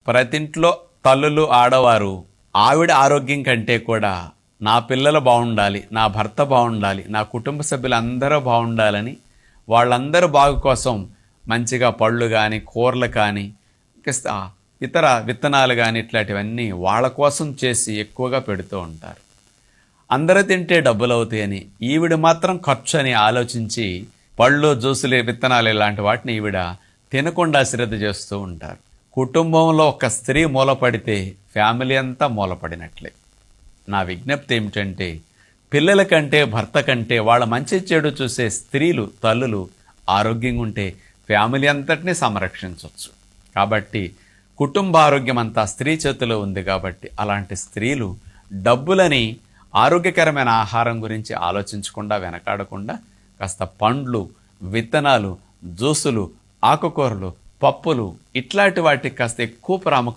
ప్రతింట్లో తల్లులు ఆడవారు ఆవిడ ఆరోగ్యం కంటే కూడా నా పిల్లలు బాగుండాలి, నా భర్త బాగుండాలి, నా కుటుంబ సభ్యులందరూ బాగుండాలని వాళ్ళందరూ బాగు కోసం మంచిగా పళ్ళు కానీ కూరలు కానీ ఇతర విత్తనాలు కానీ ఇట్లాంటివన్నీ వాళ్ళ కోసం చేసి ఎక్కువగా పెడుతూ ఉంటారు. అందరూ తింటే డబ్బులు అవుతాయని ఈవిడ మాత్రం ఖర్చు అని ఆలోచించి పళ్ళు జ్యూసులు విత్తనాలు ఇలాంటి వాటిని ఈవిడ తినకుండా శ్రద్ధ చేస్తూ ఉంటారు. కుటుంబంలో ఒక స్త్రీ మూలపడితే ఫ్యామిలీ అంతా మూలపడినట్లే. నా విజ్ఞప్తి ఏమిటంటే పిల్లల కంటే భర్త కంటే వాళ్ళ మంచి చెడు చూసే స్త్రీలు తల్లులు ఆరోగ్యంగా ఉంటే ఫ్యామిలీ అంతటినీ సంరక్షించవచ్చు. కాబట్టి కుటుంబ ఆరోగ్యం అంతా స్త్రీ చేతిలో ఉంది. కాబట్టి అలాంటి స్త్రీలు డబ్బులని ఆరోగ్యకరమైన ఆహారం గురించి ఆలోచించకుండా వెనకాడకుండా కాస్త పండ్లు, విత్తనాలు, జ్యూసులు, ఆకుకూరలు, పప్పులు ఇట్లాంటి వాటికి కాస్త ఎక్కువ ప్రాముఖ్యత